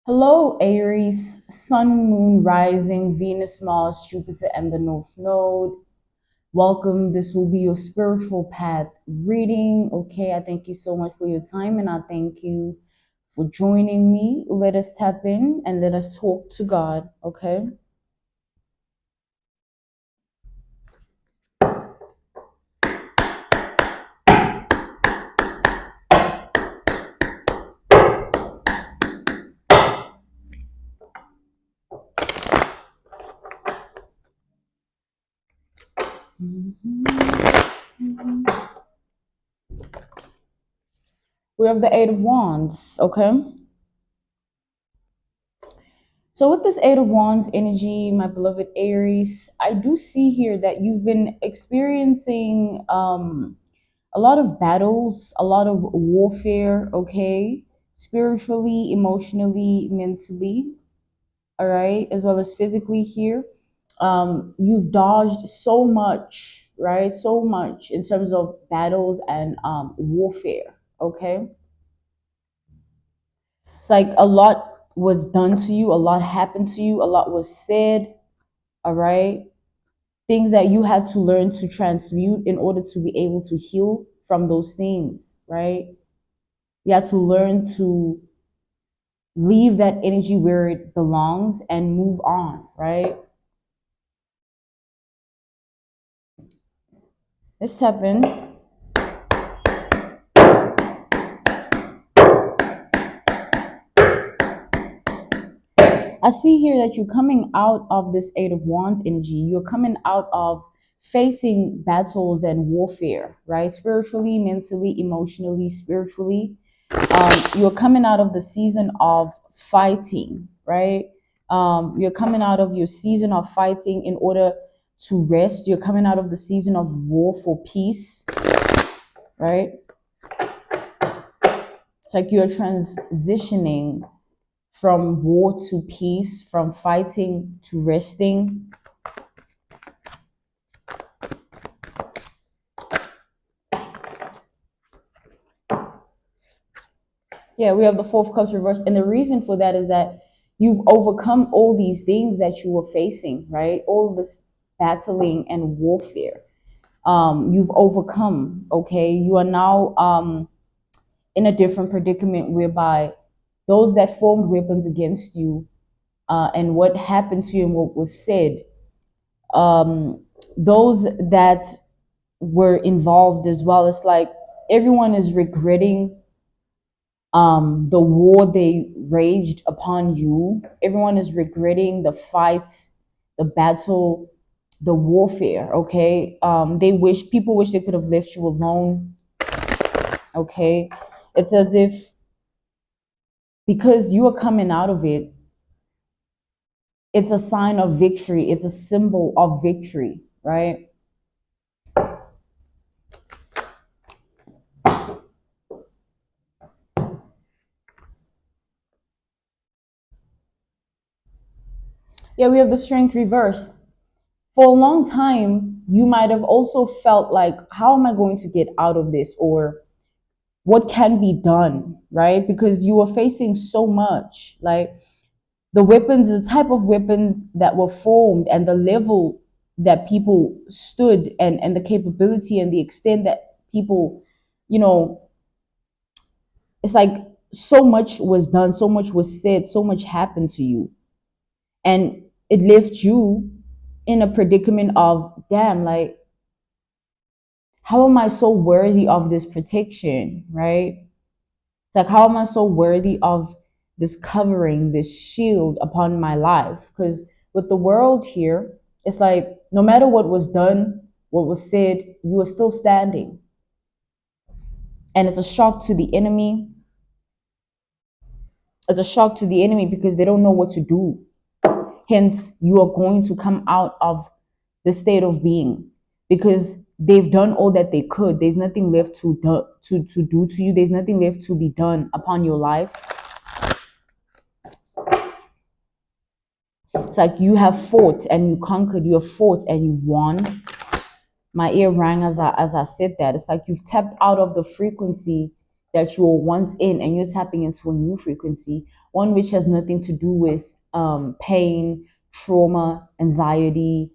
Hello, Aries, Sun, Moon, Rising, Venus, Mars, Jupiter, and the North Node. Welcome. This will be your spiritual path reading. Okay, I thank you so much for your time and I thank you for joining me. Let us tap in and let us talk to God. Okay. We have the Eight of Wands. Okay. So with this Eight of Wands energy, my beloved Aries, I do see here that you've been experiencing a lot of battles, a lot of warfare, okay? Spiritually, emotionally, mentally, all right, as well as physically here. You've dodged so much, right? So much in terms of battles and warfare, okay? It's like a lot was done to you, a lot happened to you, a lot was said, all right? Things that you had to learn to transmute in order to be able to heal from those things, right? You have to learn to leave that energy where it belongs and move on, right? Let's tap in. I see here that you're coming out of this Eight of Wands energy. You're coming out of facing battles and warfare, right? Spiritually, mentally, emotionally, spiritually. You're coming out of the season of fighting, right? You're coming out of your season of fighting in order to rest. You're coming out of the season of war for peace, right? It's like you're transitioning from war to peace, from fighting to resting. Yeah, we have the Four of Cups reversed. And the reason for that is that you've overcome all these things that you were facing, right? All of this battling and warfare. You've overcome, okay? You are now in a different predicament whereby those that formed weapons against you and what happened to you and what was said, those that were involved as well, it's like everyone is regretting the war they raged upon you. Everyone is regretting the fight, the battle, the warfare, okay? People wish they could have left you alone, okay? It's as if because you are coming out of it, it's a sign of victory. It's a symbol of victory, right? Yeah, we have the Strength reversed. For a long time, you might have also felt like, how am I going to get out of this? Or what can be done, right? Because you were facing so much, like the weapons, the type of weapons that were formed and the level that people stood and the capability and the extent that people, you know, it's like so much was done, so much was said, so much happened to you. And it left you in a predicament of, damn, like, how am I so worthy of this protection, right? It's like, how am I so worthy of this covering, this shield upon my life? Because with the world here, it's like, no matter what was done, what was said, you are still standing. And it's a shock to the enemy. It's a shock to the enemy because they don't know what to do. Hence, you are going to come out of the state of being because they've done all that they could. There's nothing left to do to you. There's nothing left to be done upon your life. It's like you have fought and you conquered. You have fought and you've won. My ear rang as I said that. It's like you've tapped out of the frequency that you were once in and you're tapping into a new frequency one which has nothing to do with pain, trauma, anxiety,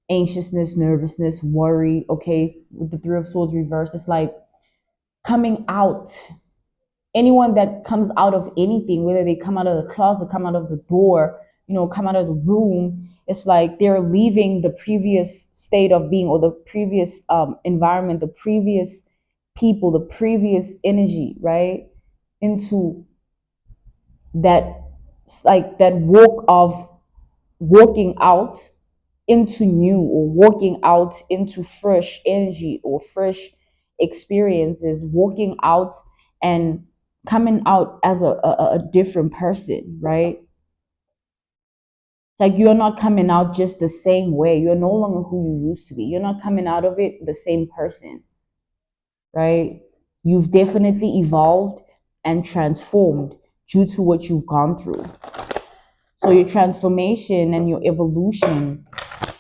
anxiousness, nervousness, worry. Okay, with the Three of Swords reversed, it's like coming out. Anyone that comes out of anything, whether they come out of the closet, come out of the door, come out of the room, it's like they're leaving the previous state of being, or the previous environment, the previous people, the previous energy, right? Into that, like that walk of walking out into new, or walking out into fresh energy or fresh experiences, walking out and coming out as a different person, right? Like you're not coming out just the same way. You're no longer who you used to be. You're not coming out of it the same person, right? You've definitely evolved and transformed due to what you've gone through. So your transformation and your evolution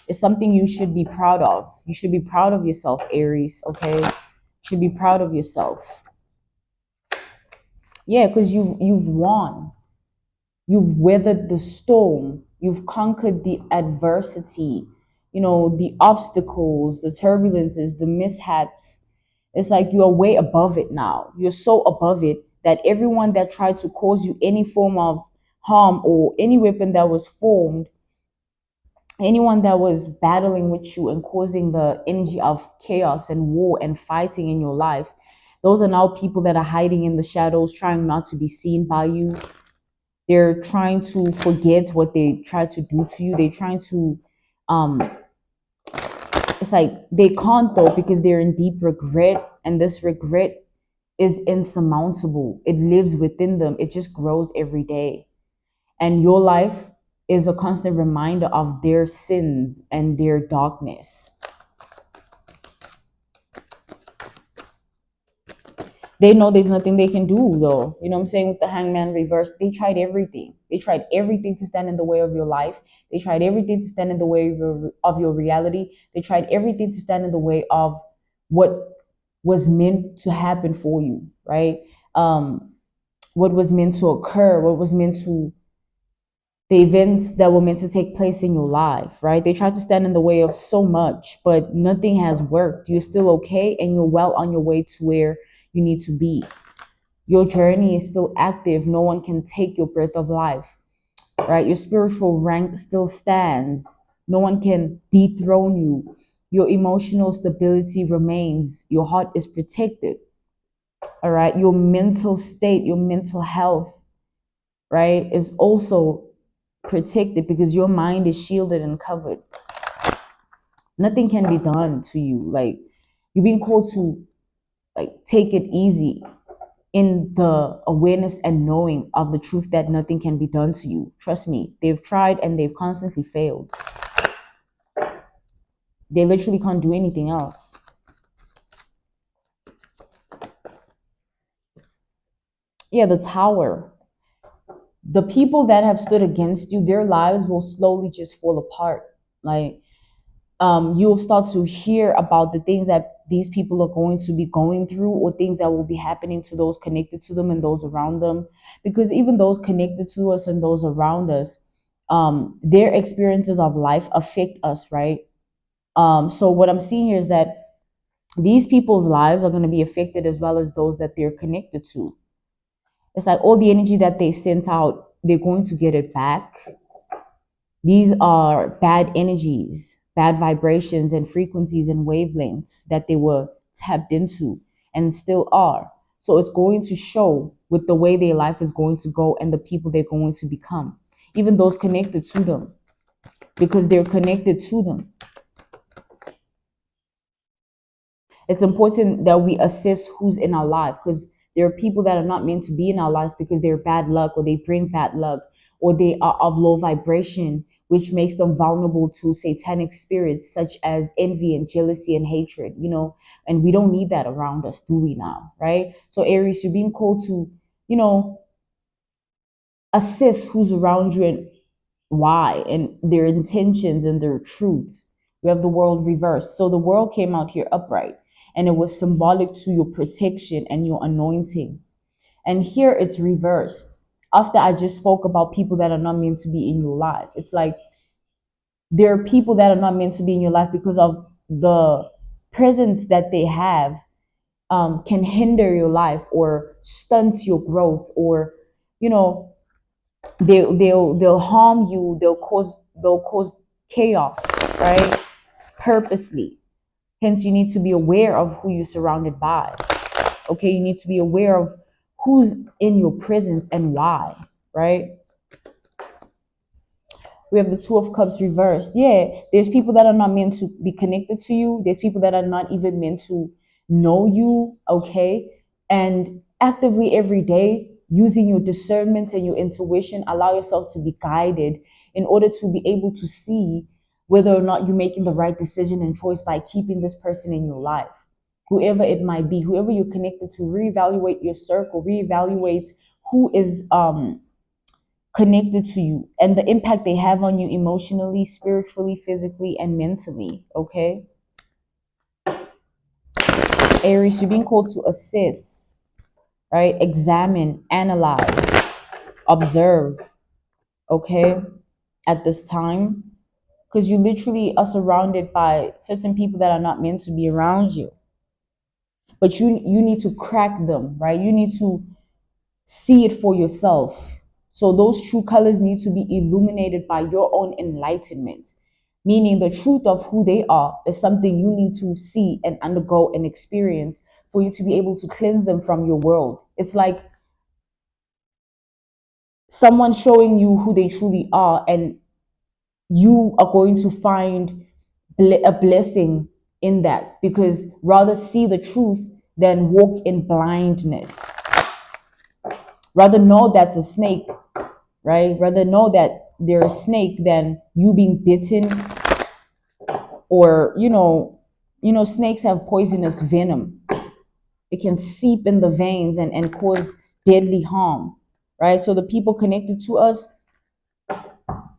is something you should be proud of. You should be proud of yourself, Aries, okay? You should be proud of yourself. Yeah, because you've won. You've weathered the storm. You've conquered the adversity, the obstacles, the turbulences, the mishaps. It's like you are way above it now. You're so above it that everyone that tried to cause you any form of harm, or any weapon that was formed, anyone that was battling with you and causing the energy of chaos and war and fighting in your life, those are now people that are hiding in the shadows, trying not to be seen by you. They're trying to forget what they tried to do to you. They're trying to um it's like they can't though, because they're in deep regret, and this regret is insurmountable. It lives within them. It just grows every day. And your life is a constant reminder of their sins and their darkness. They know there's nothing they can do though. You know what I'm saying? With the Hangman reverse, they tried everything. They tried everything to stand in the way of your life. They tried everything to stand in the way of your reality. They tried everything to stand in the way of what was meant to happen for you, right? What was meant to occur, what was meant to, the events that were meant to take place in your life, right? They tried to stand in the way of so much, but nothing has worked. You're still okay, and you're well on your way to where you need to be. Your journey is still active. No one can take your breath of life, right? Your spiritual rank still stands. No one can dethrone you. Your emotional stability remains. Your heart is protected, all right? Your mental state, your mental health, right, is also protected, because your mind is shielded and covered. Nothing can be done to you. Like, you're being called to, like, take it easy in the awareness and knowing of the truth that nothing can be done to you. Trust me, they've tried and they've constantly failed. They literally can't do anything else. Yeah, the Tower. The people that have stood against you, their lives will slowly just fall apart. Like, you'll start to hear about the things that these people are going to be going through, or things that will be happening to those connected to them and those around them. Because even those connected to us and those around us, their experiences of life affect us, right? So what I'm seeing here is that these people's lives are going to be affected, as well as those that they're connected to. It's like all the energy that they sent out, they're going to get it back. These are bad energies, bad vibrations and frequencies and wavelengths that they were tapped into and still are. So it's going to show with the way their life is going to go and the people they're going to become, even those connected to them, because they're connected to them. It's important that we assess who's in our life, because there are people that are not meant to be in our lives because they're bad luck, or they bring bad luck, or they are of low vibration, which makes them vulnerable to satanic spirits such as envy and jealousy and hatred, and we don't need that around us, do we now, right? So Aries, you're being called to, you know, assess who's around you and why, and their intentions and their truth. We have the world reversed. So the world came out here upright, and it was symbolic to your protection and your anointing. And here it's reversed. after I just spoke about people that are not meant to be in your life. It's like there are people that are not meant to be in your life because of the presence that they have, can hinder your life or stunt your growth, or you know, they'll harm you, they'll cause chaos, right? Purposely. Hence, you need to be aware of who you're surrounded by. Okay, you need to be aware of who's in your presence and why, right? We have the Two of Cups reversed. Yeah, there's people that are not meant to be connected to you. There's people that are not even meant to know you, okay? And actively every day, using your discernment and your intuition, allow yourself to be guided in order to be able to see whether or not you're making the right decision and choice by keeping this person in your life. Whoever it might be, whoever you're connected to, reevaluate your circle, reevaluate who is connected to you and the impact they have on you emotionally, spiritually, physically, and mentally. Okay, Aries, you're being called to assess, right? Examine, analyze, observe, okay, at this time, because you literally are surrounded by certain people that are not meant to be around you, but you need to crack them, right? You need to see it for yourself. So those true colors need to be illuminated by your own enlightenment, meaning the truth of who they are is something you need to see and undergo and experience for you to be able to cleanse them from your world. It's like someone showing you who they truly are, and you are going to find a blessing in that, because rather see the truth than walk in blindness. Rather know that's a snake, right? Rather know that they're a snake than you being bitten, or snakes have poisonous venom. It can seep in the veins and cause deadly harm, right? So the people connected to us,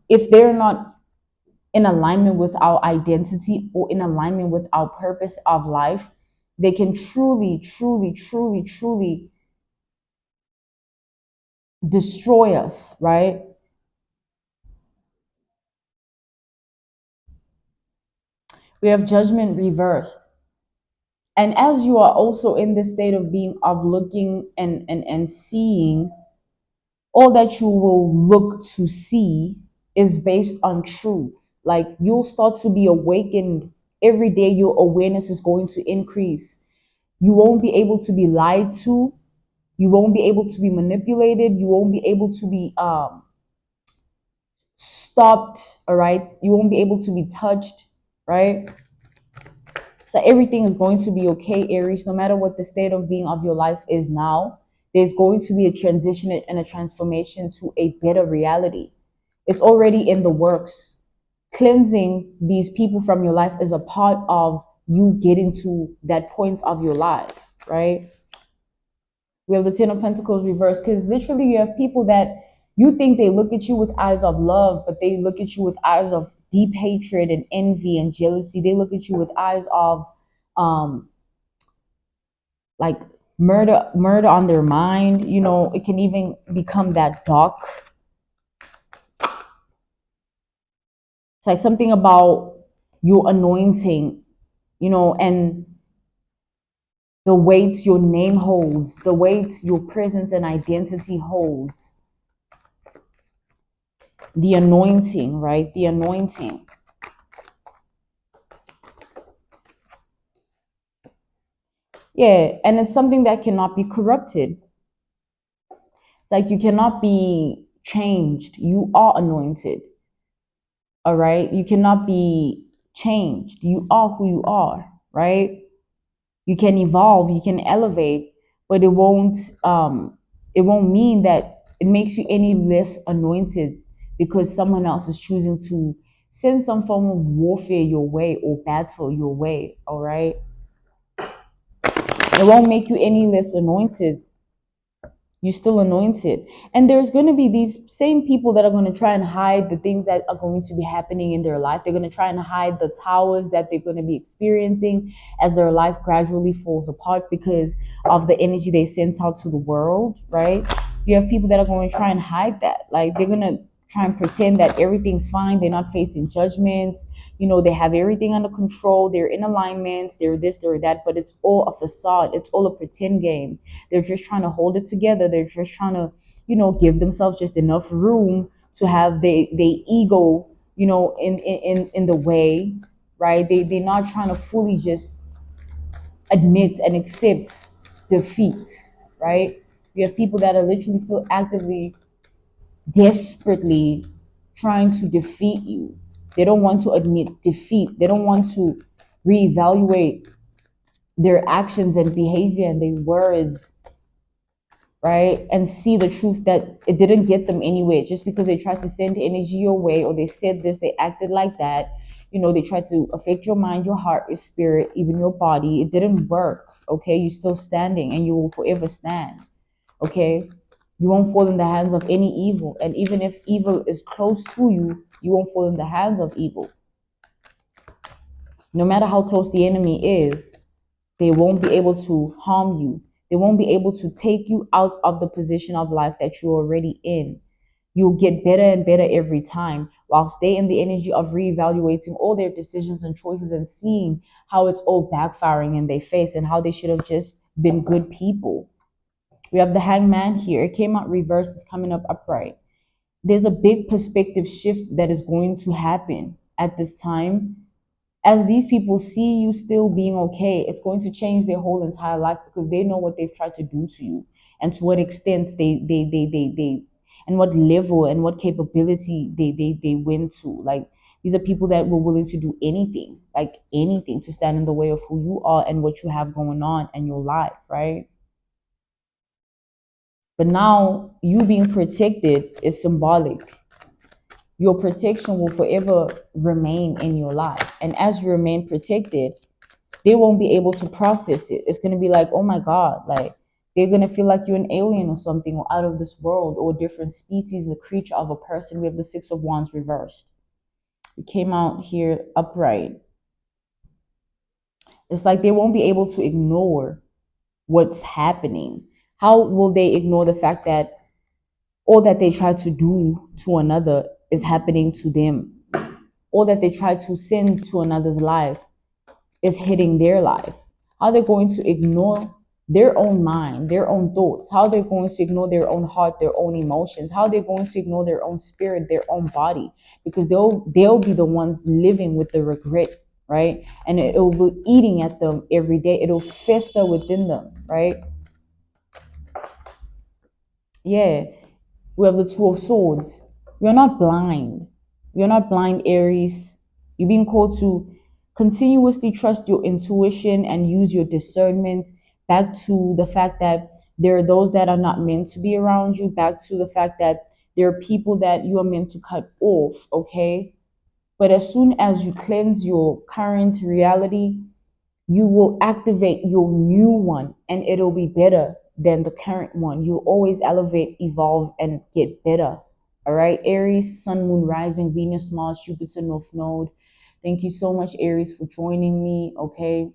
if they're not in alignment with our identity or in alignment with our purpose of life, they can truly, truly, truly, truly destroy us, right? We have Judgment reversed. And as you are also in this state of being, of looking and seeing, all that you will look to see is based on truth. Like, you'll start to be awakened every day. Your awareness is going to increase. You won't be able to be lied to. You won't be able to be manipulated. You won't be able to be stopped. All right. You won't be able to be touched. Right. So everything is going to be okay, Aries, no matter what the state of being of your life is now. There's going to be a transition and a transformation to a better reality. It's already in the works. Cleansing these people from your life is a part of you getting to that point of your life, right? We have the Ten of Pentacles reversed, because literally you have people that you think they look at you with eyes of love, but they look at you with eyes of deep hatred and envy and jealousy. They look at you with eyes of like murder on their mind. It can even become that dark. It's like something about your anointing, and the weight your name holds, the weight your presence and identity holds. The anointing, right? The anointing. Yeah, and it's something that cannot be corrupted. It's like you cannot be changed. You are anointed. All right? You cannot be changed. You are who you are, right? You can evolve, you can elevate, but it won't mean that it makes you any less anointed because someone else is choosing to send some form of warfare your way or battle your way. All right, it won't make you any less anointed. You're still anointed. And there's going to be these same people that are going to try and hide the things that are going to be happening in their life. They're going to try and hide the towers that they're going to be experiencing as their life gradually falls apart because of the energy they sent out to the world, right? You have people that are going to try and hide that. Like they're going to try and pretend that everything's fine. They're not facing judgments. They have everything under control. They're in alignment. They're this, they're that, but it's all a facade. It's all a pretend game. They're just trying to hold it together. They're just trying to, give themselves just enough room to have the ego, in the way, right? They're not trying to fully just admit and accept defeat, right? You have people that are literally still actively, desperately trying to defeat you. They don't want to admit defeat. They don't want to reevaluate their actions and behavior and their words, right? And see the truth that it didn't get them anywhere just because they tried to send energy your way, or they said this, they acted like that. They tried to affect your mind, your heart, your spirit, even your body. It didn't work. Okay, you're still standing and you will forever stand. Okay, you won't fall in the hands of any evil. And even if evil is close to you, you won't fall in the hands of evil. No matter how close the enemy is, they won't be able to harm you. They won't be able to take you out of the position of life that you're already in. You'll get better and better every time, whilst they in the energy of reevaluating all their decisions and choices and seeing how it's all backfiring in their face and how they should have just been good people. We have the hangman here. It came out reversed. It's coming up upright. There's a big perspective shift that is going to happen at this time. As these people see you still being okay, it's going to change their whole entire life, because they know what they've tried to do to you and to what extent they and what level and what capability they went to. Like, these are people that were willing to do anything, like anything, to stand in the way of who you are and what you have going on in your life, right? But now you being protected is symbolic. Your protection will forever remain in your life. And as you remain protected, they won't be able to process it. It's going to be like, oh my God, like they're going to feel like you're an alien or something, or out of this world, or a different species, a creature of a person. We have the Six of Wands reversed. It came out here upright. It's like they won't be able to ignore what's happening. How will they ignore the fact that all that they try to do to another is happening to them? All that they try to send to another's life is hitting their life. How they're going to ignore their own mind, their own thoughts, how they're going to ignore their own heart, their own emotions, how they're going to ignore their own spirit, their own body, because they'll be the ones living with the regret, right? And it'll be eating at them every day. It'll fester within them, right? Yeah. We have the Two of Swords. You're not blind. You're not blind, Aries. You're being called to continuously trust your intuition and use your discernment. Back to the fact that there are those that are not meant to be around you. Back to the fact that there are people that you are meant to cut off, okay? But as soon as you cleanse your current reality, you will activate your new one, and it'll be better than the current one. You'll always elevate, evolve, and get better. All right, Aries, Sun, Moon, Rising, Venus, Mars, Jupiter, North Node. Thank you so much, Aries, for joining me. Okay.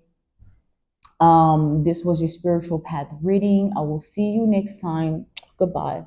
This was your spiritual path reading. I will see you next time. Goodbye.